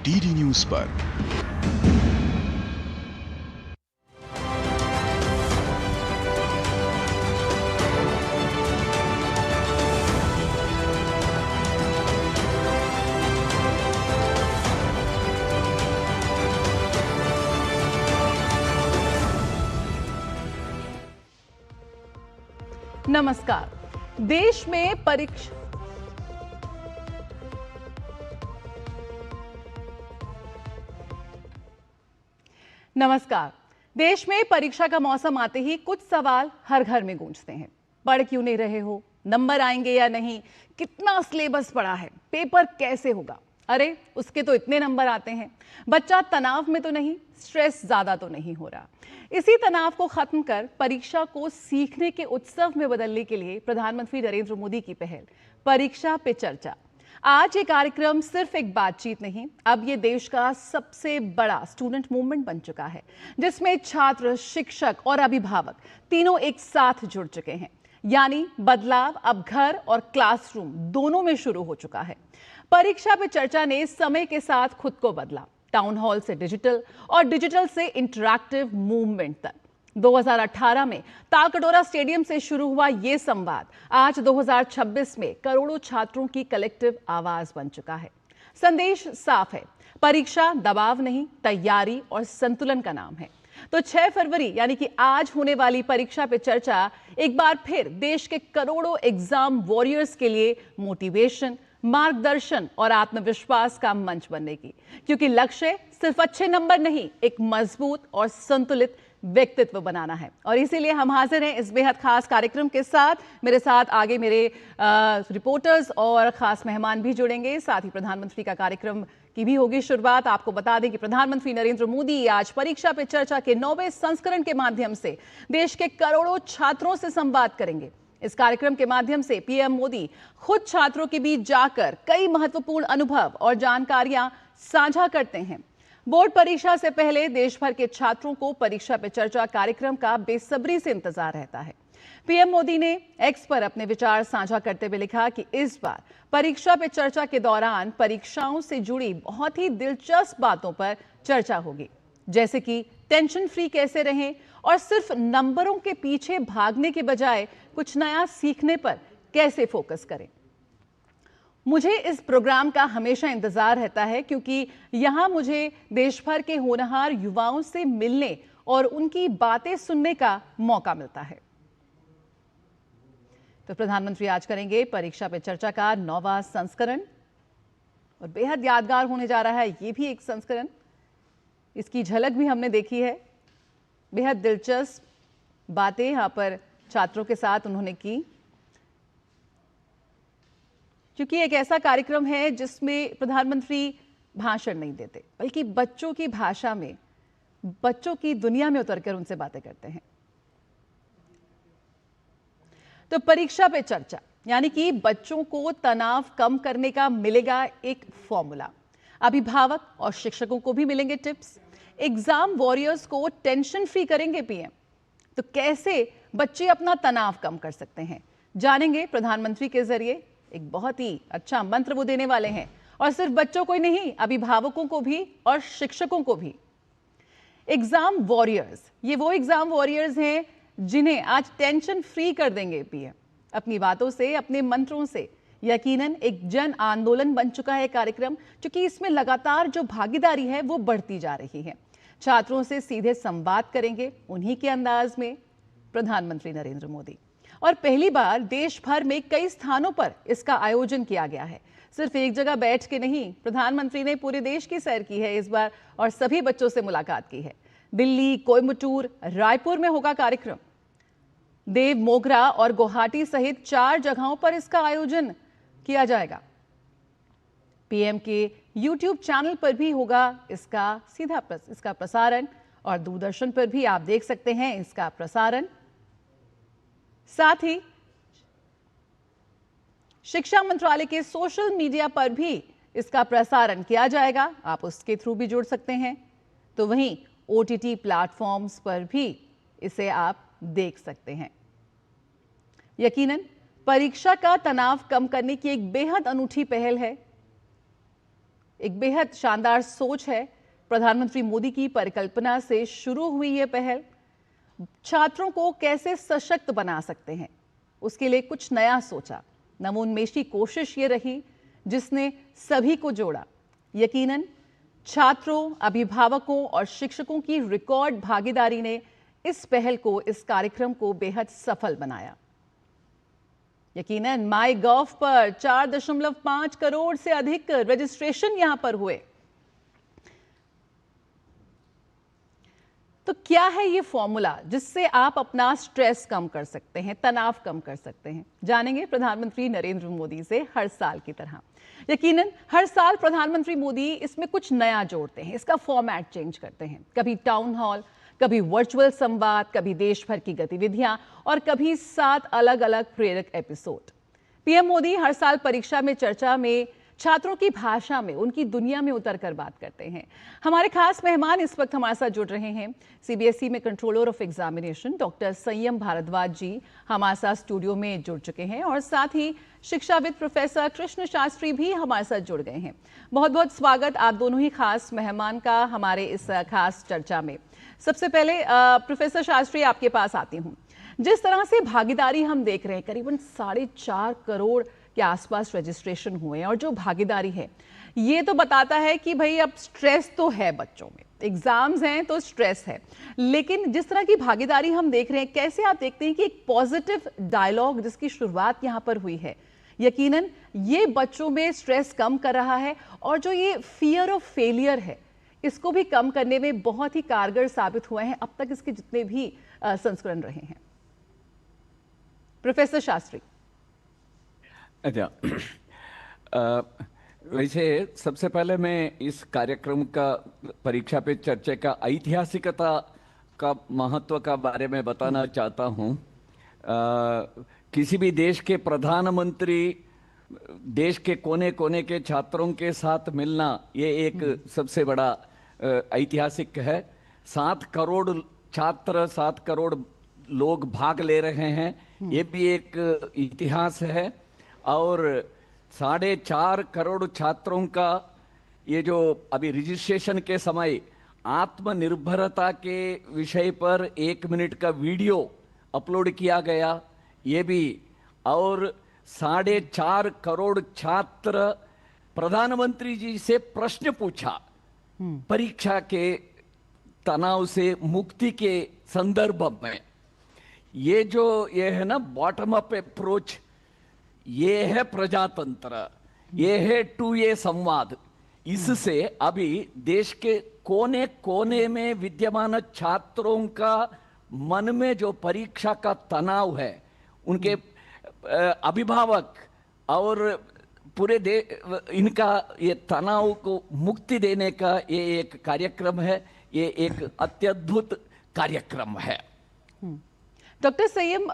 DD news पर। नमस्कार। देश में परीक्षा का मौसम आते ही कुछ सवाल हर घर में गूंजते हैं। पढ़ क्यों नहीं रहे हो? नंबर आएंगे या नहीं? कितना सिलेबस पड़ा है? पेपर कैसे होगा? अरे उसके तो इतने नंबर आते हैं। बच्चा तनाव में तो नहीं? स्ट्रेस ज्यादा तो नहीं हो रहा? इसी तनाव को खत्म कर परीक्षा को सीखने के उत्सव में बदलने के लिए प्रधानमंत्री नरेंद्र मोदी की पहल परीक्षा पे चर्चा। आज ये कार्यक्रम सिर्फ एक बातचीत नहीं, अब ये देश का सबसे बड़ा स्टूडेंट मूवमेंट बन चुका है, जिसमें छात्र, शिक्षक और अभिभावक तीनों एक साथ जुड़ चुके हैं। यानी बदलाव अब घर और क्लासरूम दोनों में शुरू हो चुका है। परीक्षा पे चर्चा ने समय के साथ खुद को बदला, टाउन हॉल से डिजिटल और डिजिटल से इंटरैक्टिव मूवमेंट तक। 2018 में तालकटोरा स्टेडियम से शुरू हुआ ये संवाद आज 2026 में करोड़ों छात्रों की कलेक्टिव आवाज बन चुका है। संदेश साफ है, परीक्षा दबाव नहीं, तैयारी और संतुलन का नाम है। तो 6 फरवरी यानी कि आज होने वाली परीक्षा पे चर्चा एक बार फिर देश के करोड़ों एग्जाम वॉरियर्स के लिए मोटिवेशन, मार्गदर्शन और आत्मविश्वास का मंच बनने की, क्योंकि लक्ष्य सिर्फ अच्छे नंबर नहीं, एक मजबूत और संतुलित व्यक्तित्व बनाना है। और इसीलिए हम हाजिर हैं इस बेहद खास कार्यक्रम के साथ। मेरे साथ आगे मेरे रिपोर्टर्स और खास मेहमान भी जुड़ेंगे। साथ ही प्रधानमंत्री का कार्यक्रम की भी होगी शुरुआत। आपको बता दें कि प्रधानमंत्री नरेंद्र मोदी आज परीक्षा पे चर्चा के 9वें संस्करण के माध्यम से देश के करोड़ों छात्रों से संवाद करेंगे। इस कार्यक्रम के माध्यम से पीएम मोदी खुद छात्रों के बीच जाकर कई महत्वपूर्ण अनुभव और जानकारियां साझा करते हैं। बोर्ड परीक्षा से पहले देश भर के छात्रों को परीक्षा पे चर्चा कार्यक्रम का बेसब्री से इंतजार रहता है। पीएम मोदी ने एक्स पर अपने विचार साझा करते हुए लिखा कि इस बार परीक्षा पे चर्चा के दौरान परीक्षाओं से जुड़ी बहुत ही दिलचस्प बातों पर चर्चा होगी, जैसे कि टेंशन फ्री कैसे रहें और सिर्फ नंबरों के पीछे भागने के बजाय कुछ नया सीखने पर कैसे फोकस करें। मुझे इस प्रोग्राम का हमेशा इंतजार रहता है, क्योंकि यहां मुझे देश भर के होनहार युवाओं से मिलने और उनकी बातें सुनने का मौका मिलता है। तो प्रधानमंत्री आज करेंगे परीक्षा पे चर्चा का 9वां संस्करण और बेहद यादगार होने जा रहा है ये भी एक संस्करण। इसकी झलक भी हमने देखी है। बेहद दिलचस्प बातें यहां पर छात्रों के साथ उन्होंने की, क्योंकि एक ऐसा कार्यक्रम है जिसमें प्रधानमंत्री भाषण नहीं देते, बल्कि बच्चों की भाषा में, बच्चों की दुनिया में उतरकर उनसे बातें करते हैं। तो परीक्षा पे चर्चा यानी कि बच्चों को तनाव कम करने का मिलेगा एक फॉर्मूला। अभिभावक और शिक्षकों को भी मिलेंगे टिप्स। एग्जाम वॉरियर्स को टेंशन फ्री करेंगे पीएम। तो कैसे बच्चे अपना तनाव कम कर सकते हैं, जानेंगे प्रधानमंत्री के जरिए। एक बहुत ही अच्छा मंत्र वो देने वाले हैं, और सिर्फ बच्चों को ही नहीं, अभिभावकों को भी और शिक्षकों को भी। एग्जाम वॉरियर्स, ये वो एग्जाम वॉरियर्स हैं जिन्हें आज टेंशन फ्री कर देंगे पीएम अपनी बातों से, अपने मंत्रों से। यकीनन एक जन आंदोलन बन चुका है कार्यक्रम, क्योंकि इसमें लगातार जो भागीदारी है वो बढ़ती जा रही है। छात्रों से सीधे संवाद करेंगे उन्हीं के अंदाज में प्रधानमंत्री नरेंद्र मोदी। और पहली बार देश भर में कई स्थानों पर इसका आयोजन किया गया है। सिर्फ एक जगह बैठ के नहीं, प्रधानमंत्री ने पूरे देश की सैर की है इस बार और सभी बच्चों से मुलाकात की है। दिल्ली, कोयम्बटूर, रायपुर में होगा कार्यक्रम। देव, मोगरा और गुवाहाटी सहित 4 जगहों पर इसका आयोजन किया जाएगा। पीएम के यूट्यूब चैनल पर भी होगा इसका प्रसारण, और दूरदर्शन पर भी आप देख सकते हैं इसका प्रसारण। साथ ही शिक्षा मंत्रालय के सोशल मीडिया पर भी इसका प्रसारण किया जाएगा, आप उसके थ्रू भी जुड़ सकते हैं। तो वहीं ओटीटी प्लेटफॉर्म्स पर भी इसे आप देख सकते हैं। यकीनन परीक्षा का तनाव कम करने की एक बेहद अनूठी पहल है। एक बेहद शानदार सोच है। प्रधानमंत्री मोदी की परिकल्पना से शुरू हुई ये पहल। छात्रों को कैसे सशक्त बना सकते हैं, उसके लिए कुछ नया सोचा। नवोन्मेषी कोशिश ये रही जिसने सभी को जोड़ा। यकीनन छात्रों, अभिभावकों और शिक्षकों की रिकॉर्ड भागीदारी ने इस पहल को, इस कार्यक्रम को बेहद सफल बनाया। यकीनन माईगॉव पर 4.5 करोड़ से अधिक रजिस्ट्रेशन यहां पर हुए। तो क्या है ये फॉर्मूला जिससे आप अपना स्ट्रेस कम कर सकते हैं, तनाव कम कर सकते हैं? जानेंगे प्रधानमंत्री नरेंद्र मोदी से हर साल की तरह। यकीनन हर साल प्रधानमंत्री मोदी इसमें कुछ नया जोड़ते हैं, इसका फॉर्मेट चेंज करते हैं। कभी टाउन हॉल, कभी वर्चुअल संवाद, कभी देश भर की गतिविधियां और कभी 7 अलग अलग प्रेरक एपिसोड। पीएम मोदी हर साल परीक्षा में चर्चा में छात्रों की भाषा में, उनकी दुनिया में उतरकर बात करते हैं। हमारे खास मेहमान इस वक्त हमारे साथ जुड़ रहे हैं। सीबीएसई में कंट्रोलर ऑफ एग्जामिनेशन डॉक्टर संयम भारद्वाज जी हमारे साथ स्टूडियो में जुड़ चुके हैं और साथ ही शिक्षाविद प्रोफेसर कृष्ण शास्त्री भी हमारे साथ जुड़ गए हैं। बहुत बहुत स्वागत आप दोनों ही खास मेहमान का हमारे इस खास चर्चा में। सबसे पहले प्रोफेसर शास्त्री आपके पास आती हूँ। जिस तरह से भागीदारी हम देख रहे हैं, करीबन 4.5 करोड़ के आसपास रजिस्ट्रेशन हुए हैं और जो भागीदारी है ये तो बताता है कि भाई अब स्ट्रेस तो है बच्चों में, एग्जाम्स हैं तो स्ट्रेस है। लेकिन जिस तरह की भागीदारी हम देख रहे हैं, कैसे आप देखते हैं कि एक पॉजिटिव डायलॉग जिसकी शुरुआत यहाँ पर हुई है, यकीनन ये बच्चों में स्ट्रेस कम कर रहा है और जो ये फियर ऑफ फेलियर है इसको भी कम करने में बहुत ही कारगर साबित हुए हैं अब तक इसके जितने भी संस्करण रहे हैं। प्रोफेसर शास्त्री। अच्छा, वैसे सबसे पहले मैं इस कार्यक्रम का, परीक्षा पे चर्चा का ऐतिहासिकता का महत्व का बारे में बताना चाहता हूँ। किसी भी देश के प्रधानमंत्री देश के कोने कोने के छात्रों के साथ मिलना, ये एक सबसे बड़ा ऐतिहासिक है। 7 करोड़ छात्र, 7 करोड़ लोग भाग ले रहे हैं, ये भी एक इतिहास है। और 4.5 करोड़ छात्रों का ये जो अभी रजिस्ट्रेशन के समय आत्मनिर्भरता के विषय पर 1 मिनट का वीडियो अपलोड किया गया, ये भी। और 4.5 करोड़ छात्र प्रधानमंत्री जी से प्रश्न पूछा परीक्षा के तनाव से मुक्ति के संदर्भ में। ये है ना बॉटम अप अप्रोच, ये है प्रजातंत्र, ये है 2A संवाद। इससे अभी देश के कोने कोने में विद्यमान छात्रों का मन में जो परीक्षा का तनाव है, उनके अभिभावक और पूरे इनका ये तनाव को मुक्ति देने का ये एक कार्यक्रम है, ये एक अत्यद्भुत कार्यक्रम है। डॉक्टर संयम,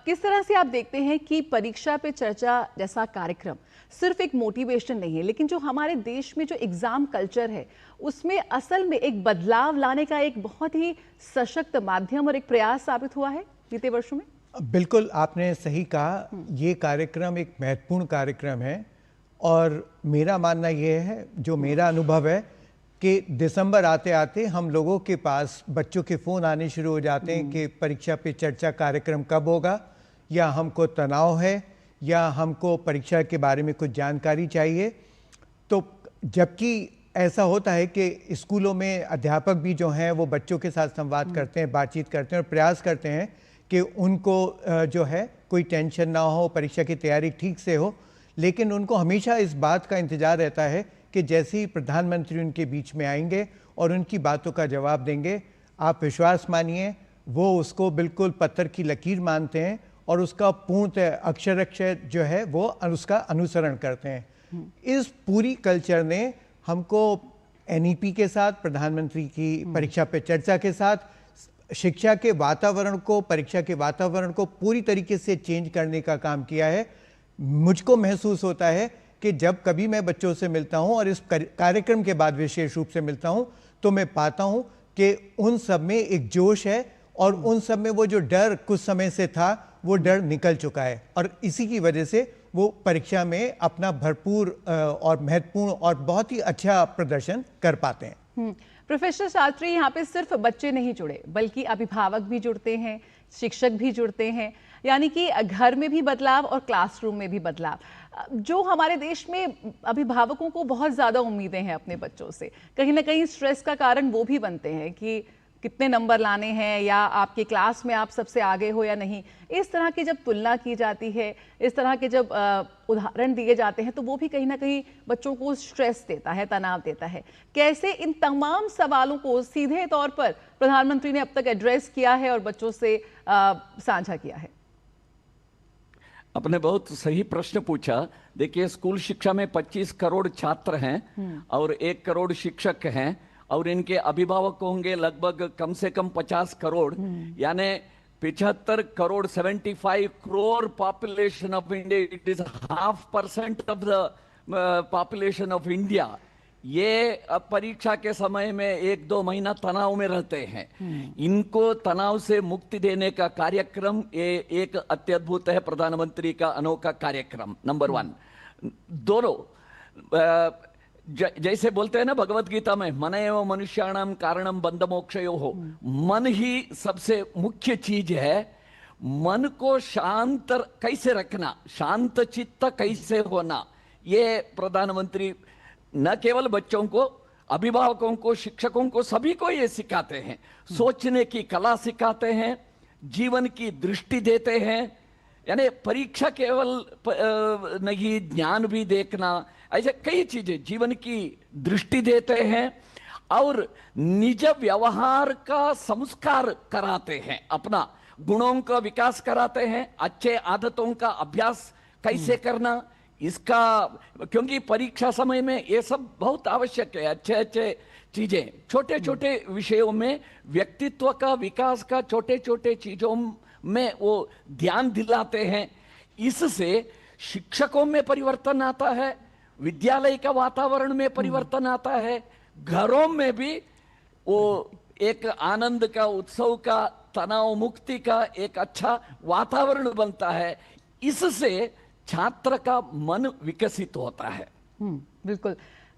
किस तरह से आप देखते हैं कि परीक्षा पे चर्चा जैसा कार्यक्रम सिर्फ एक मोटिवेशन नहीं है, लेकिन जो हमारे देश में जो एग्जाम कल्चर है उसमें असल में एक बदलाव लाने का एक बहुत ही सशक्त माध्यम और एक प्रयास साबित हुआ है बीते वर्षों में? बिल्कुल, आपने सही कहा। ये कार्यक्रम एक महत्वपूर्ण कार्यक्रम है और मेरा मानना ये है, जो मेरा अनुभव है, कि दिसंबर आते आते हम लोगों के पास बच्चों के फ़ोन आने शुरू हो जाते हैं कि परीक्षा पे चर्चा कार्यक्रम कब होगा, या हमको तनाव है, या हमको परीक्षा के बारे में कुछ जानकारी चाहिए। तो जबकि ऐसा होता है कि स्कूलों में अध्यापक भी जो हैं वो बच्चों के साथ संवाद करते हैं, बातचीत करते हैं और प्रयास करते हैं कि उनको जो है कोई टेंशन ना हो, परीक्षा की तैयारी ठीक से हो। लेकिन उनको हमेशा इस बात का इंतज़ार रहता है कि जैसे ही प्रधानमंत्री उनके बीच में आएंगे और उनकी बातों का जवाब देंगे, आप विश्वास मानिए वो उसको बिल्कुल पत्थर की लकीर मानते हैं और उसका पूर्ण अक्षर अक्षर जो है वो उसका अनुसरण करते हैं। इस पूरी कल्चर ने हमको एनईपी के साथ, प्रधानमंत्री की परीक्षा पे चर्चा के साथ शिक्षा के वातावरण को, परीक्षा के वातावरण को पूरी तरीके से चेंज करने का काम किया है। मुझको महसूस होता है कि जब कभी मैं बच्चों से मिलता हूं और इस कार्यक्रम के बाद विशेष रूप से मिलता हूं, तो मैं पाता हूं कि उन सब में एक जोश है और उन सब में वो जो डर कुछ समय से था वो डर निकल चुका है और इसी की वजह से वो परीक्षा में अपना भरपूर और महत्वपूर्ण और बहुत ही अच्छा प्रदर्शन कर पाते हैं। प्रोफेसर शास्त्री, यहाँ पे सिर्फ बच्चे नहीं जुड़े बल्कि अभिभावक भी जुड़ते हैं, शिक्षक भी जुड़ते हैं, यानी कि घर में भी बदलाव और क्लासरूम में भी बदलाव। जो हमारे देश में अभिभावकों को बहुत ज़्यादा उम्मीदें हैं अपने बच्चों से, कहीं ना कहीं स्ट्रेस का कारण वो भी बनते हैं कि कितने नंबर लाने हैं या आपकी क्लास में आप सबसे आगे हो या नहीं। इस तरह की जब तुलना की जाती है, इस तरह के जब उदाहरण दिए जाते हैं, तो वो भी कहीं ना कहीं बच्चों को स्ट्रेस देता है, तनाव देता है। कैसे इन तमाम सवालों को सीधे तौर पर प्रधानमंत्री ने अब तक एड्रेस किया है और बच्चों से साझा किया है? आपने बहुत सही प्रश्न पूछा। देखिए, स्कूल शिक्षा में 25 करोड़ छात्र हैं और 1 करोड़ शिक्षक हैं और इनके अभिभावक होंगे लगभग कम से कम 50 करोड़, यानी 75 crore 75 crore population of India. It is 0.5% of the population of India. ये अब परीक्षा के समय में 1-2 महीना तनाव में रहते हैं। इनको तनाव से मुक्ति देने का कार्यक्रम ये एक अत्यद्भुत है, प्रधानमंत्री का अनोखा कार्यक्रम। नंबर 1। दोनों जैसे बोलते हैं ना भगवत गीता में, मन एवं मनुष्याणाम कारणम बंध मोक्षयो हो। मन ही सबसे मुख्य चीज है। मन को शांत कैसे रखना, शांत चित्त कैसे होना, ये प्रधानमंत्री न केवल बच्चों को, अभिभावकों को, शिक्षकों को, सभी को ये सिखाते हैं। सोचने की कला सिखाते हैं, जीवन की दृष्टि देते हैं। यानी परीक्षा केवल नहीं, ज्ञान भी देखना, ऐसे कई चीजें, जीवन की दृष्टि देते हैं और निज व्यवहार का संस्कार कराते हैं, अपना गुणों का विकास कराते हैं, अच्छे आदतों का अभ्यास कैसे करना इसका, क्योंकि परीक्षा समय में ये सब बहुत आवश्यक है। अच्छे अच्छे चीजें, छोटे छोटे विषयों में व्यक्तित्व का विकास का छोटे छोटे चीजों में वो ध्यान दिलाते हैं। इससे शिक्षकों में परिवर्तन आता है, विद्यालय का वातावरण में परिवर्तन आता है, घरों में भी वो एक आनंद का, उत्सव का, तनाव मुक्ति का एक अच्छा वातावरण बनता है। इससे छात्र का मन विकसित होता है। बिल्कुल।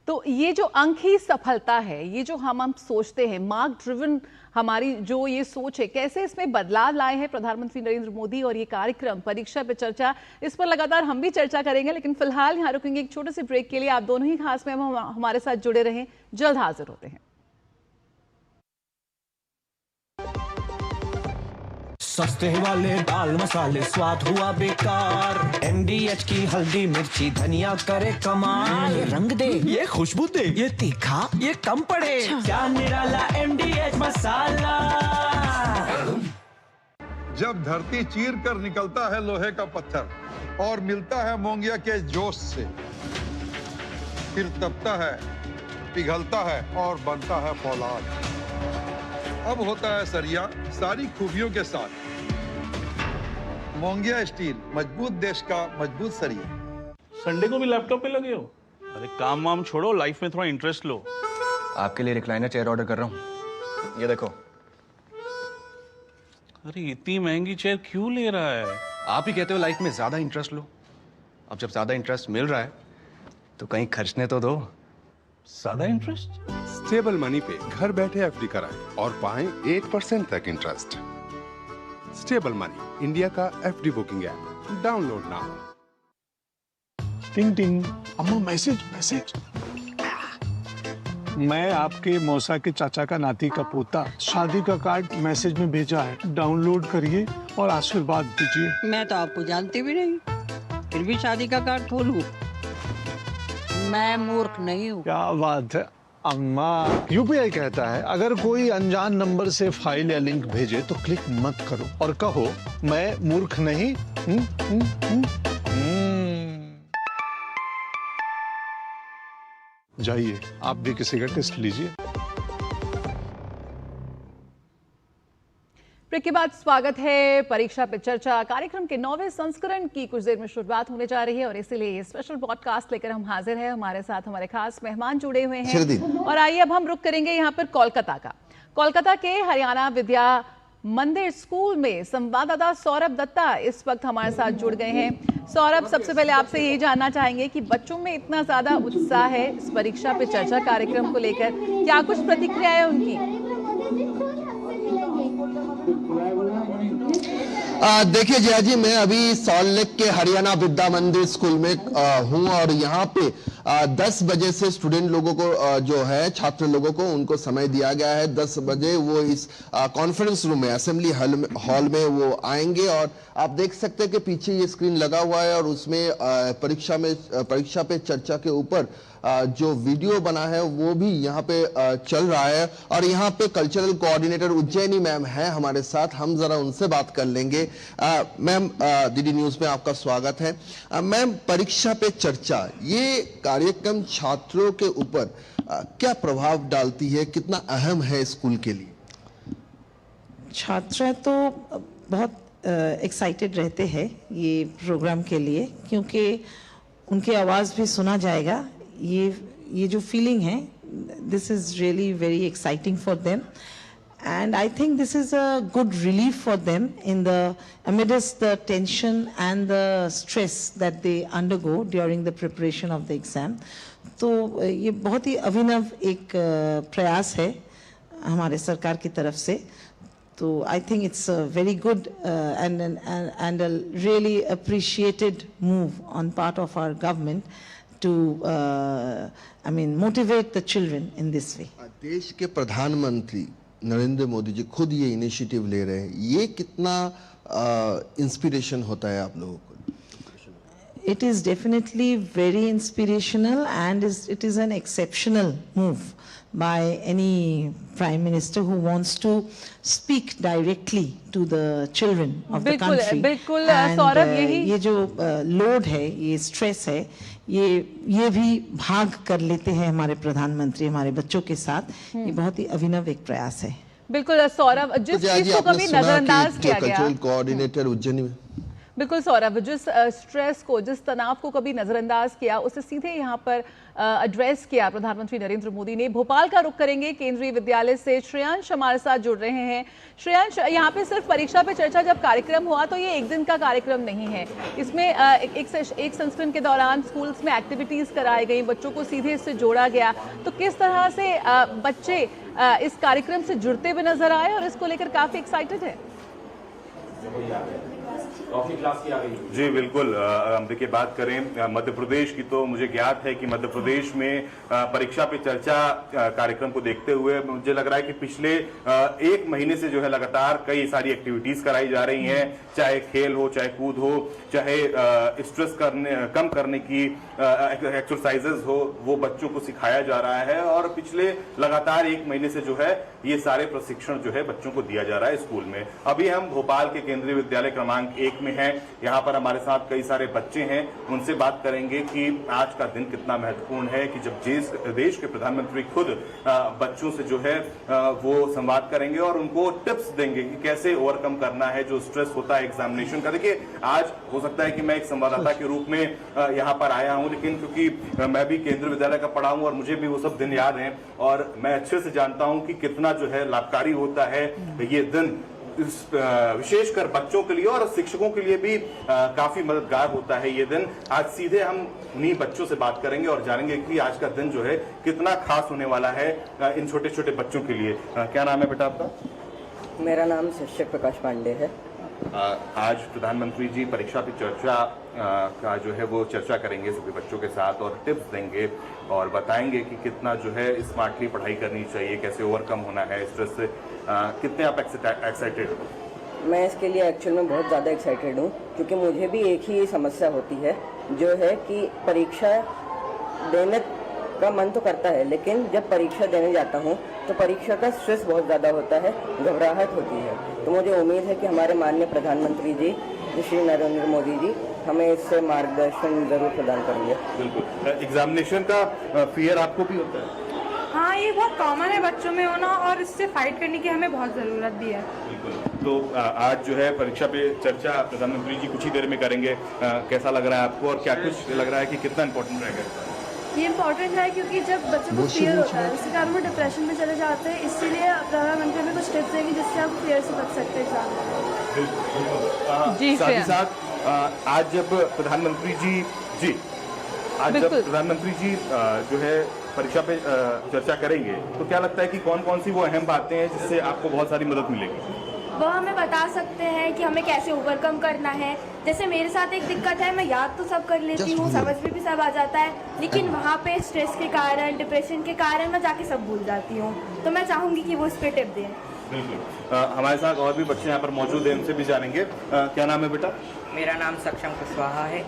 तो ये जो अंक ही सफलता है, ये जो हम सोचते हैं, मार्क ड्रिवन हमारी जो ये सोच है, कैसे इसमें बदलाव लाए हैं प्रधानमंत्री नरेंद्र मोदी और ये कार्यक्रम परीक्षा पे चर्चा, इस पर लगातार हम भी चर्चा करेंगे। लेकिन फिलहाल यहाँ रुकेंगे एक छोटे से ब्रेक के लिए। आप दोनों ही खास में हमारे साथ जुड़े रहें, जल्द हाजिर होते हैं। सस्ते वाले दाल मसाले स्वाद हुआ बेकार, MDH की हल्दी मिर्ची धनिया करे कमाल। ये रंग दे, ये खुशबू दे, ये तीखा, ये कम पड़े, क्या निराला MDH मसाला। जब धरती चीर कर निकलता है लोहे का पत्थर और मिलता है मोंगिया के जोश से, फिर तपता है, पिघलता है और बनता है फौलाद। अब होता है सरिया सारी खूबियों के साथ। मोंगिया स्टील, मजबूत देश का मजबूत सरिया। संडे को भी लैपटॉप पे लगे हो? अरे काम वाम छोड़ो, लाइफ में थोड़ा इंटरेस्ट लो। आपके लिए रिक्लाइनर चेयर ऑर्डर कर रहा हूँ, ये देखो। अरे इतनी महंगी चेयर क्यों ले रहा है? आप ही कहते हो लाइफ में ज्यादा इंटरेस्ट लो। अब जब ज्यादा इंटरेस्ट मिल रहा है तो कहीं खर्चने तो दो। ज्यादा इंटरेस्ट? स्टेबल मनी पे घर बैठे एफडी कराएं और पाएं 1% तक इंटरेस्ट। स्टेबल मनी, इंडिया का FD booking app, download now. टिंग टिंग, अम्मा मैसेज। मैं आपके मौसा के चाचा का नाती का पोता, शादी का कार्ड मैसेज में भेजा है, डाउनलोड करिए और आशीर्वाद दीजिए। मैं तो आपको जानती भी नहीं, फिर भी शादी का कार्ड खोलूं? मैं मूर्ख नहीं हूँ। क्या बात है अम्मा। UPI कहता है अगर कोई अनजान नंबर से फाइल या लिंक भेजे तो क्लिक मत करो और कहो मैं मूर्ख नहीं। जाइए आप भी किसी का टेस्ट लीजिए। ब्रेक के बाद स्वागत है परीक्षा पे चर्चा कार्यक्रम के 9वें संस्करण की कुछ देर में शुरुआत होने जा रही है और इसीलिए ये स्पेशल पॉडकास्ट लेकर हम हाजिर हैं। हमारे साथ हमारे खास मेहमान जुड़े हुए हैं और आइए अब हम रुक करेंगे यहाँ पर कोलकाता का। कोलकाता के हरियाणा विद्या मंदिर स्कूल में संवाददाता सौरभ दत्ता इस वक्त हमारे साथ जुड़ गए हैं। सौरभ, सबसे पहले आपसे यही जानना चाहेंगे कि बच्चों में इतना ज्यादा उत्साह है इस परीक्षा पे चर्चा कार्यक्रम को लेकर, क्या कुछ प्रतिक्रिया है उनकी? देखिए जया जी, मैं अभी सॉल्ट लेक के हरियाणा विद्या मंदिर स्कूल में हूं और यहाँ पे 10 बजे से स्टूडेंट लोगों को जो है छात्र लोगों को उनको समय दिया गया है। 10 बजे वो इस कॉन्फ्रेंस रूम में, असेंबली हॉल में वो आएंगे और आप देख सकते हैं कि पीछे ये स्क्रीन लगा हुआ है और उसमें परीक्षा पे चर्चा के ऊपर जो वीडियो बना है वो भी यहाँ पे चल रहा है। और यहाँ पे कल्चरल कोऑर्डिनेटर उज्जैनी मैम है हमारे साथ, हम जरा उनसे बात कर लेंगे। मैम, डीडी न्यूज में आपका स्वागत है। मैम, परीक्षा पे चर्चा ये कार्यक्रम छात्रों के ऊपर क्या प्रभाव डालती है, कितना अहम है स्कूल के लिए? छात्र तो बहुत एक्साइटेड रहते हैं ये प्रोग्राम के लिए, क्योंकि उनकी आवाज़ भी सुना जाएगा। ये जो फीलिंग है, this is really very exciting for them, and I think this is a good relief for them in the amidst the tension and the stress that they undergo during the preparation of the exam. तो ये बहुत ही अभिनव एक प्रयास है हमारे सरकार की तरफ से। तो I think it's a very good and a really appreciated move on part of our government to motivate the children in this way. देश के प्रधानमंत्री नरेंद्र मोदी जी खुद ये इनिशिएटिव ले रहे हैं, ये कितना इंस्पिरेशन होता है आप लोगों को? It is definitely very inspirational and it is an exceptional move by any prime minister who wants to speak directly to the children of the country. बिल्कुल सौरभ, यही ये जो लोड है, ये स्ट्रेस है, ये भी भाग कर लेते हैं हमारे प्रधानमंत्री हमारे बच्चों के साथ। ये बहुत ही अभिनव एक प्रयास है। बिल्कुल सौरभ, जिस चीज को कभी नजरअंदाज किया गया, कल्चरल कोऑर्डिनेटर उज्जैन में, बिल्कुल सौरभ, जिस स्ट्रेस को, जिस तनाव को कभी नजरअंदाज किया, उसे सीधे यहाँ पर एड्रेस किया प्रधानमंत्री नरेंद्र मोदी ने। भोपाल का रुख करेंगे, केंद्रीय विद्यालय से श्रेयांश हमारे साथ जुड़ रहे हैं। श्रेयांश, यहाँ पे सिर्फ परीक्षा पे चर्चा जब कार्यक्रम हुआ तो ये एक दिन का कार्यक्रम नहीं है, इसमें एक संस्करण के दौरान स्कूल्स में एक्टिविटीज कराई गई, बच्चों को सीधे इससे जोड़ा गया। तो किस तरह से बच्चे इस कार्यक्रम से जुड़ते हुए नजर आए और इसको लेकर काफी एक्साइटेड है? जी बिल्कुल, देखिए बात करें मध्य प्रदेश की तो मुझे ज्ञात है कि मध्य प्रदेश में परीक्षा पे चर्चा कार्यक्रम को देखते हुए मुझे लग रहा है कि पिछले 1 महीने से जो है लगातार कई सारी एक्टिविटीज कराई जा रही हैं, चाहे खेल हो, चाहे कूद हो, चाहे स्ट्रेस कम करने की एक्सरसाइजेज हो, वो बच्चों को सिखाया जा रहा है। और पिछले लगातार 1 महीने से जो है ये सारे प्रशिक्षण जो है बच्चों को दिया जा रहा है स्कूल में। अभी हम भोपाल के केंद्रीय विद्यालय क्रमांक 1 में हैं, यहाँ पर हमारे साथ कई सारे बच्चे हैं, उनसे बात करेंगे कि आज का दिन कितना महत्वपूर्ण है कि जब देश के प्रधानमंत्री खुद बच्चों से जो है वो संवाद करेंगे और उनको टिप्स देंगे कि कैसे ओवरकम करना है जो स्ट्रेस होता है एग्जामिनेशन का। देखिए आज हो सकता है कि मैं एक संवाददाता के रूप में यहाँ पर आया हूँ, लेकिन क्योंकि मैं भी केंद्रीय विद्यालय का पढ़ा हूँ और मुझे भी वो सब दिन याद हैं और मैं अच्छे से जानता हूँ कि कितना जो है लाभकारी होता है ये दिन, विशेषकर बच्चों के लिए और शिक्षकों के लिए भी काफी मददगार होता है ये दिन। आज सीधे हम उन्हीं बच्चों से बात करेंगे और जानेंगे कि आज का दिन जो है कितना खास होने वाला है इन छोटे छोटे बच्चों के लिए। क्या नाम है बेटा आपका? मेरा नाम शिक्षक प्रकाश पांडे है। आज प्रधानमंत्री जी परीक्षा पे चर्चा का जो है वो चर्चा करेंगे सभी बच्चों के साथ और टिप्स देंगे और बताएंगे कि कितना जो है स्मार्टली पढ़ाई करनी चाहिए, कैसे ओवरकम होना है स्ट्रेस से। कितने आप एक्साइटेड हो? मैं इसके लिए एक्चुअल में बहुत ज़्यादा एक्साइटेड हूँ, क्योंकि मुझे भी एक ही समस्या होती है जो है कि परीक्षा देने का मन तो करता है, लेकिन जब परीक्षा देने जाता हूँ तो परीक्षा का स्ट्रेस बहुत ज़्यादा होता है, घबराहट होती है। तो मुझे उम्मीद है कि हमारे माननीय प्रधानमंत्री जी श्री नरेंद्र मोदी जी हमें इससे मार्गदर्शन जरूर प्रदान करेंगे। बिल्कुल। एग्जामिनेशन का फियर आपको भी होता है? हाँ, ये बहुत कॉमन है बच्चों में होना और इससे फाइट करने की हमें बहुत ज़रूरत भी है। बिल्कुल। तो आज जो है परीक्षा पे चर्चा प्रधानमंत्री जी कुछ ही देर में करेंगे, कैसा लग रहा है आपको और क्या कुछ लग रहा है कि कितना इम्पोर्टेंट रहेगा? ये इम्पोर्टेंट है क्योंकि जब बच्चों को फियर होता है उसके कारण वो डिप्रेशन में चले जाते हैं, इसीलिए प्रधानमंत्री हमें कुछ टिप्स देंगे जिससे आप फियर से बच सकते हैं एग्जाम में। जी, साथ ही साथ आज जब प्रधानमंत्री जी जो है परीक्षा पे चर्चा करेंगे, तो क्या लगता है कि कौन कौन सी वो अहम बातें हैं जिससे आपको बहुत सारी मदद मिलेगी? वो हमें बता सकते हैं कि हमें कैसे ओवरकम करना है। जैसे मेरे साथ एक दिक्कत है, मैं याद तो सब कर लेती हूँ, समझ में भी सब आ जाता है, लेकिन वहाँ पे स्ट्रेस के कारण, डिप्रेशन के कारण मैं जाके सब भूल जाती हूँ। तो मैं चाहूँगी कि वो इस पे टिप दें। बिल्कुल। हमारे साथ और भी बच्चे यहाँ पर मौजूद हैं, उनसे भी जानेंगे। क्या नाम है बेटा? मेरा नाम सक्षम कुशवाहा है।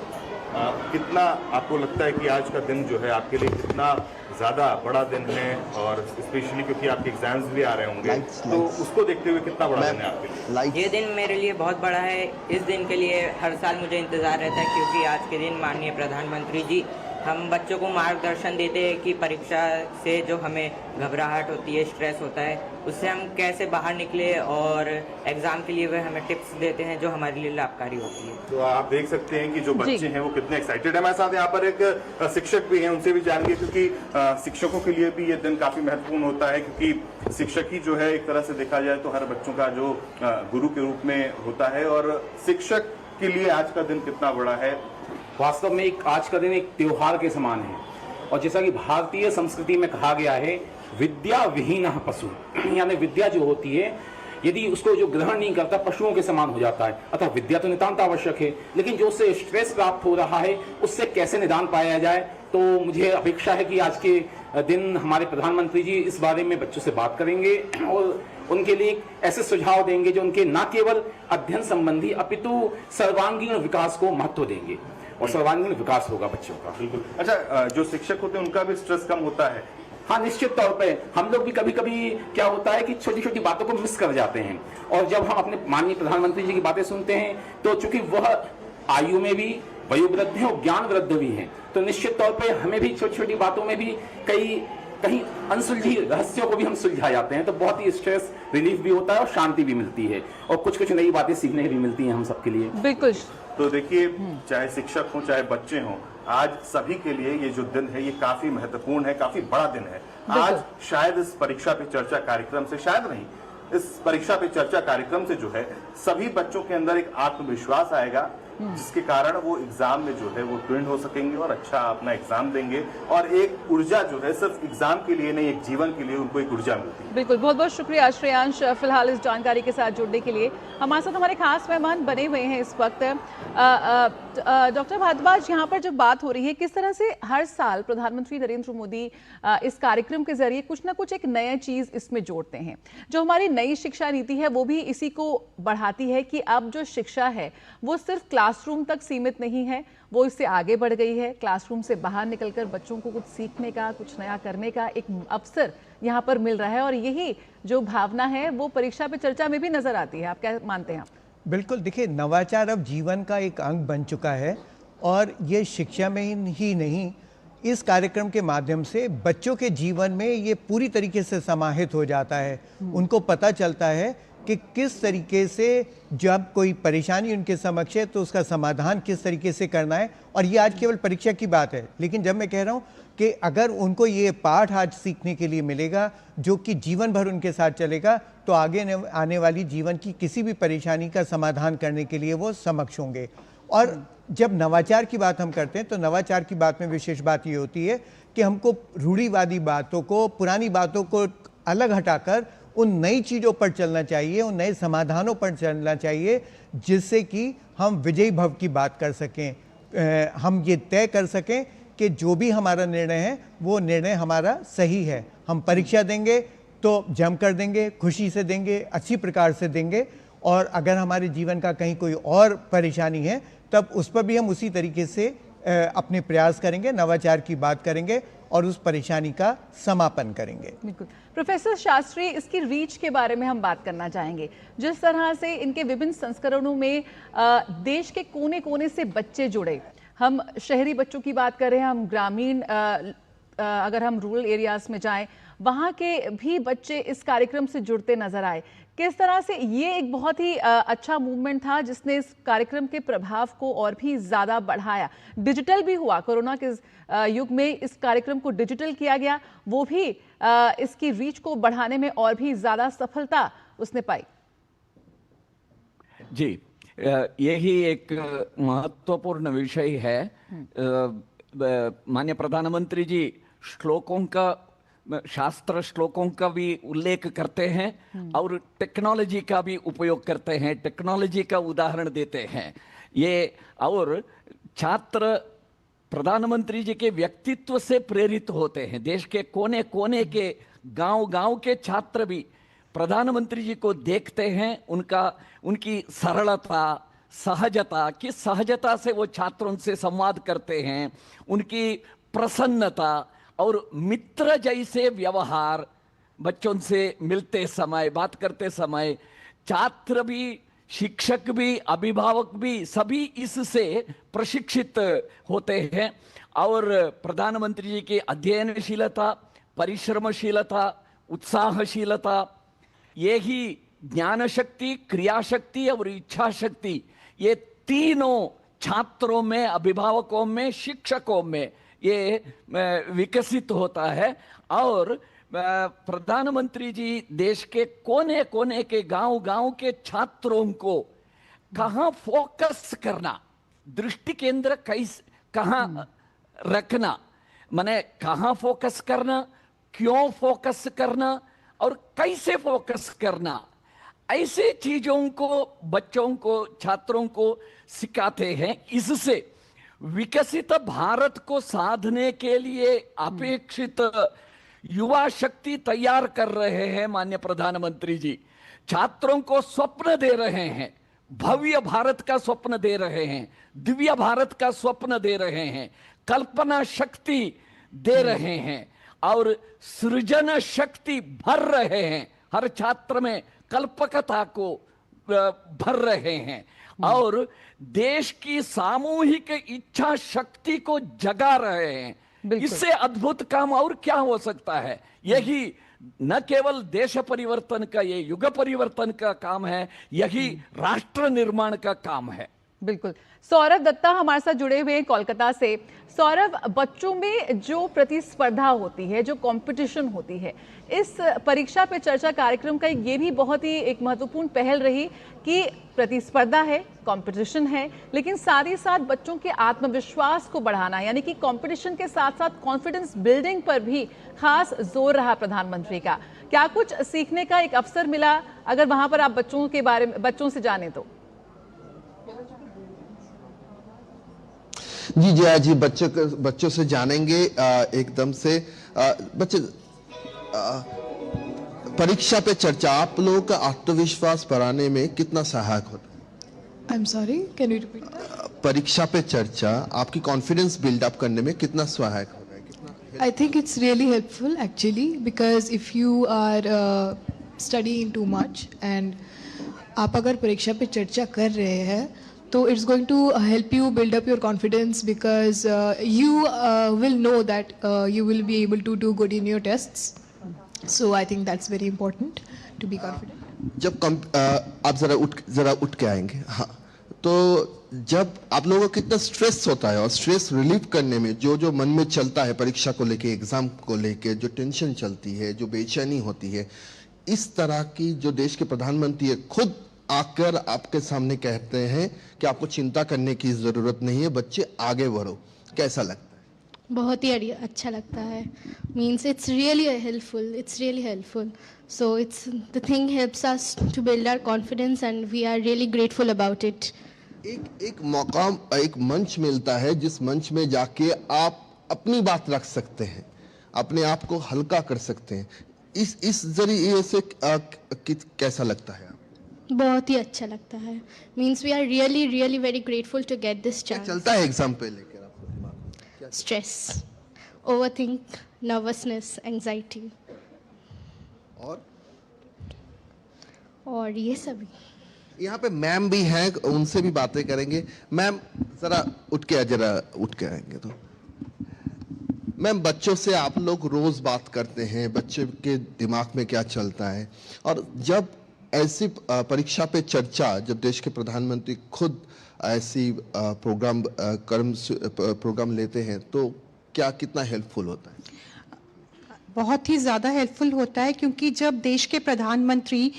कितना आपको लगता है कि आज का दिन जो है आपके लिए कितना ज़्यादा बड़ा दिन है, और स्पेशली क्योंकि आपके एग्जाम्स भी आ रहे होंगे, तो उसको देखते हुए कितना बड़ा दिन है आपके लिए? ये दिन मेरे लिए बहुत बड़ा है। इस दिन के लिए हर साल मुझे इंतज़ार रहता है, क्योंकि आज के दिन माननीय प्रधानमंत्री जी हम बच्चों को मार्गदर्शन देते हैं कि परीक्षा से जो हमें घबराहट होती है, स्ट्रेस होता है, उससे हम कैसे बाहर निकले, और एग्ज़ाम के लिए वे हमें टिप्स देते हैं जो हमारे लिए लाभकारी होती है। तो आप देख सकते हैं कि जो बच्चे हैं वो कितने एक्साइटेड है। हमारे साथ यहाँ पर एक शिक्षक भी हैं, उनसे भी जानेंगे, क्योंकि शिक्षकों के लिए भी ये दिन काफ़ी महत्वपूर्ण होता है, क्योंकि शिक्षक ही जो है एक तरह से देखा जाए तो हर बच्चों का जो गुरु के रूप में होता है, और शिक्षक के लिए आज का दिन कितना बड़ा है। वास्तव में आज का दिन एक त्योहार के समान है, और जैसा कि भारतीय संस्कृति में कहा गया है, विद्या विहीनः पशु, यानी विद्या जो होती है यदि उसको जो ग्रहण नहीं करता, पशुओं के समान हो जाता है। अतः विद्या तो नितांत आवश्यक है, लेकिन जो उससे स्ट्रेस प्राप्त हो रहा है उससे कैसे निदान पाया जाए। तो मुझे अपेक्षा है कि आज के दिन हमारे प्रधानमंत्री जी इस बारे में बच्चों से बात करेंगे और उनके लिए ऐसे सुझाव देंगे जो उनके न केवल अध्ययन संबंधी अपितु सर्वांगीण विकास को महत्व देंगे, और सर्वांगीण विकास होगा बच्चों का। बिल्कुल। अच्छा, जो शिक्षक होते हैं उनका भी स्ट्रेस कम होता है? हाँ, निश्चित तौर पे। हम लोग भी कभी कभी क्या होता है कि छोटी छोटी बातों को मिस कर जाते हैं, और जब हम अपने माननीय प्रधानमंत्री जी की बातें सुनते हैं, तो चूंकि वह आयु में भी वयोवृद्ध हैं और ज्ञान वृद्ध भी हैं, तो निश्चित तौर पे हमें भी छोटी छोटी बातों में भी कहीं अनसुलझी रहस्यों को भी हम सुलझा जाते हैं, तो बहुत ही स्ट्रेस रिलीफ भी होता है और शांति भी मिलती है, और कुछ नई बातें सीखने भी मिलती हैं हम सबके लिए। बिल्कुल। तो देखिए, चाहे शिक्षक हो चाहे बच्चे हों, आज सभी के लिए ये जो दिन है ये काफी महत्वपूर्ण है, काफी बड़ा दिन है। आज शायद इस परीक्षा पे चर्चा कार्यक्रम से, शायद नहीं, इस परीक्षा पे चर्चा कार्यक्रम से जो है सभी बच्चों के अंदर एक आत्मविश्वास आएगा, जिसके कारण वो एग्जाम में जो है वो ट्रेंड हो सकेंगे और अच्छा अपना एग्जाम देंगे, और एक ऊर्जा जो है सिर्फ एग्जाम के लिए नहीं, एक जीवन के लिए उनको एक ऊर्जा मिलती है। बिल्कुल, बहुत बहुत शुक्रिया श्रेयांश, फिलहाल इस जानकारी के साथ जुड़ने के लिए। हमारे साथ हमारे खास मेहमान बने हुए हैं इस वक्त। डॉक्टर भारद्वाज, यहाँ पर जब बात हो रही है किस तरह से हर साल प्रधानमंत्री नरेंद्र मोदी इस कार्यक्रम के जरिए कुछ ना कुछ एक नया चीज इसमें जोड़ते हैं, जो हमारी नई शिक्षा नीति है वो भी इसी को बढ़ाती है कि अब जो शिक्षा है वो सिर्फ क्लासरूम तक सीमित नहीं है, वो इससे आगे बढ़ गई है। क्लासरूम से बाहर निकलकर बच्चों को कुछ सीखने का, कुछ नया करने का एक अवसर यहाँ पर मिल रहा है, और यही जो भावना है वो परीक्षा पे चर्चा में भी नजर आती है। आप क्या मानते हैं? बिल्कुल, देखिए, नवाचार अब जीवन का एक अंग बन चुका है, और ये शिक्षा में ही नहीं, इस कार्यक्रम के माध्यम से बच्चों के जीवन में ये पूरी तरीके से समाहित हो जाता है। उनको पता चलता है कि किस तरीके से जब कोई परेशानी उनके समक्ष है तो उसका समाधान किस तरीके से करना है। और ये आज केवल परीक्षा की बात है, लेकिन जब मैं कह रहा हूँ कि अगर उनको ये पाठ आज सीखने के लिए मिलेगा जो कि जीवन भर उनके साथ चलेगा, तो आगे आने वाली जीवन की किसी भी परेशानी का समाधान करने के लिए वो समक्ष होंगे। और जब नवाचार की बात हम करते हैं तो नवाचार की बात में विशेष बात ये होती है कि हमको रूढ़िवादी बातों को, पुरानी बातों को अलग हटाकर उन नई चीज़ों पर चलना चाहिए, उन नए समाधानों पर चलना चाहिए, जिससे कि हम विजयी भव की बात कर सकें। हम ये तय कर सकें कि जो भी हमारा निर्णय है वो निर्णय हमारा सही है। हम परीक्षा देंगे तो जमकर देंगे, खुशी से देंगे, अच्छी प्रकार से देंगे, और अगर हमारे जीवन का कहीं कोई और परेशानी है तब उस पर भी हम उसी तरीके से अपने प्रयास करेंगे, नवाचार की बात करेंगे और उस परेशानी का समापन करेंगे। बिल्कुल। प्रोफेसर शास्त्री, इसकी रीच के बारे में हम बात करना चाहेंगे। जिस तरह से इनके विभिन्न संस्करणों में देश के कोने कोने से बच्चे जुड़े, हम शहरी बच्चों की बात करें, हम ग्रामीण, अगर हम रूरल एरियाज में जाएं, वहाँ के भी बच्चे इस कार्यक्रम से जुड़ते नजर आए। किस तरह से ये एक बहुत ही अच्छा मूवमेंट था जिसने इस कार्यक्रम के प्रभाव को और भी ज़्यादा बढ़ाया। डिजिटल भी हुआ, कोरोना के युग में इस कार्यक्रम को डिजिटल किया गया, वो भी इसकी रीच को बढ़ाने में और भी ज़्यादा सफलता उसने पाई। जी, यही एक महत्वपूर्ण विषय है। माननीय प्रधानमंत्री जी श्लोकों का, शास्त्र श्लोकों का भी उल्लेख करते हैं और टेक्नोलॉजी का भी उपयोग करते हैं, टेक्नोलॉजी का उदाहरण देते हैं ये। और छात्र प्रधानमंत्री जी के व्यक्तित्व से प्रेरित होते हैं। देश के कोने कोने के, गांव-गांव के छात्र भी प्रधानमंत्री जी को देखते हैं, उनकी सरलता, सहजता, किस सहजता से वो छात्रों से संवाद करते हैं, उनकी प्रसन्नता और मित्र जैसे व्यवहार, बच्चों से मिलते समय, बात करते समय छात्र भी, शिक्षक भी, अभिभावक भी सभी इससे प्रशिक्षित होते हैं। और प्रधानमंत्री जी की अध्ययनशीलता, परिश्रमशीलता, उत्साहशीलता, यही ज्ञान शक्ति, क्रिया शक्ति और इच्छा शक्ति, ये तीनों छात्रों में, अभिभावकों में, शिक्षकों में ये विकसित होता है। और प्रधानमंत्री जी देश के कोने कोने के, गांव-गांव के छात्रों को कहाँ फोकस करना, दृष्टि केंद्र कहाँ रखना, माने कहाँ फोकस करना, क्यों फोकस करना और कैसे फोकस करना, ऐसे चीजों को बच्चों को, छात्रों को सिखाते हैं। इससे विकसित भारत को साधने के लिए अपेक्षित युवा शक्ति तैयार कर रहे हैं माननीय प्रधानमंत्री जी। छात्रों को स्वप्न दे रहे हैं, भव्य भारत का स्वप्न दे रहे हैं, दिव्य भारत का स्वप्न दे रहे हैं, कल्पना शक्ति दे रहे हैं और सृजन शक्ति भर रहे हैं, हर छात्र में कल्पकता को भर रहे हैं और देश की सामूहिक इच्छा शक्ति को जगा रहे हैं। इससे अद्भुत काम और क्या हो सकता है। यही न केवल देश परिवर्तन का, ये युग परिवर्तन का काम है, यही राष्ट्र निर्माण का काम है। बिल्कुल। सौरभ दत्ता हमारे साथ जुड़े हुए हैं कोलकाता से। सौरभ, बच्चों में जो प्रतिस्पर्धा होती है, जो कंपटीशन होती है, इस परीक्षा पे चर्चा कार्यक्रम का ये भी बहुत ही एक महत्वपूर्ण पहल रही कि प्रतिस्पर्धा है, कंपटीशन है, लेकिन साथ ही साथ बच्चों के आत्मविश्वास को बढ़ाना, यानी कि कंपटीशन के साथ साथ कॉन्फिडेंस बिल्डिंग पर भी खास जोर रहा प्रधानमंत्री का। क्या कुछ सीखने का एक अवसर मिला, अगर वहां पर आप बच्चों के बारे में, बच्चों से जाने तो? जी जया जी, बच्चों से जानेंगे एकदम से। बच्चे, परीक्षा पे चर्चा आप लोगों का आत्मविश्वास बढ़ाने में कितना सहायक होता है? I am sorry, can you repeat? परीक्षा पे चर्चा आपकी कॉन्फिडेंस बिल्डअप करने में कितना सहायक होता है? कितना? I think it's really helpful actually, because if you are studying too much and आप अगर परीक्षा पे चर्चा कर रहे हैं तो it's going to help you build up your confidence, because you will know that you will be able to do good in your tests. So I think that's very important to be confident. जब आप जरा उठ के आएंगे, हाँ, तो जब आप लोगों को कितना स्ट्रेस होता है और स्ट्रेस रिलीव करने में जो मन में चलता है, परीक्षा को लेके, एग्जाम को लेके जो टेंशन चलती है, जो बेचैनी होती है, इस तरह की जो देश के प्रधानमंत्री है खुद आकर आपके सामने कहते हैं कि आपको चिंता करने की जरूरत नहीं है, बच्चे आगे बढ़ो, कैसा लगता है? बहुत ही अच्छा लगता है। Means it's really helpful, so it's the thing helps us to build our confidence and we are really grateful about it. एक मौका, एक मंच मिलता है जिस मंच में जाके आप अपनी बात रख सकते हैं, अपने आप को हल्का कर सकते हैं। इस जरिए से कैसा लगता है? बहुत ही अच्छा लगता है। Means we are really very grateful to get this chance. चलता है एग्जाम पे लेकर आपको दिमाग में? स्ट्रेस, ओवरथिंक, नर्वसनेस, एंजाइटी और ये सभी। यहाँ पे मैम भी हैं, उनसे भी बातें करेंगे। मैम जरा उठ के आएंगे तो। मैम, बच्चों से आप लोग रोज बात करते हैं, बच्चे के दिमाग में क्या चलता है, और जब ऐसी परीक्षा पे चर्चा, जब देश के प्रधानमंत्री खुद ऐसी प्रोग्राम लेते हैं तो क्या कितना हेल्पफुल होता है? बहुत ही ज़्यादा हेल्पफुल होता है, क्योंकि जब देश के प्रधानमंत्री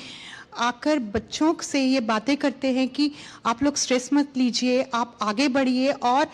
आकर बच्चों से ये बातें करते हैं कि आप लोग स्ट्रेस मत लीजिए, आप आगे बढ़िए और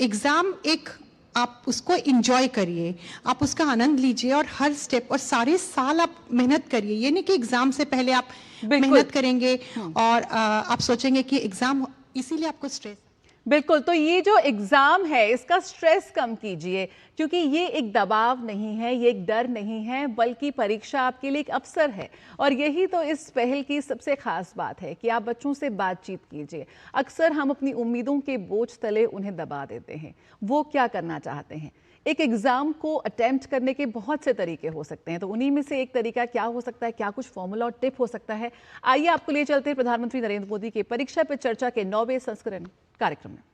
एग्ज़ाम एक आप उसको इंजॉय करिए, आप उसका आनंद लीजिए और हर स्टेप और सारे साल आप मेहनत करिए। ये नहीं कि एग्ज़ाम से पहले आप मेहनत करेंगे और आप सोचेंगे कि एग्ज़ाम, इसीलिए आपको स्ट्रेस। बिल्कुल, तो ये जो एग्जाम है इसका स्ट्रेस कम कीजिए, क्योंकि ये एक दबाव नहीं है, ये एक डर नहीं है, बल्कि परीक्षा आपके लिए एक अवसर है। और यही तो इस पहल की सबसे खास बात है कि आप बच्चों से बातचीत कीजिए। अक्सर हम अपनी उम्मीदों के बोझ तले उन्हें दबा देते हैं। वो क्या करना चाहते हैं? एक एग्जाम को अटेम्प्ट करने के बहुत से तरीके हो सकते हैं, तो उन्हीं में से एक तरीका क्या हो सकता है, क्या कुछ फॉर्मूला और टिप हो सकता है? आइए आपको ले चलते हैं प्रधानमंत्री नरेंद्र मोदी के परीक्षा पे चर्चा के 9वें संस्करण कार्यक्रम में।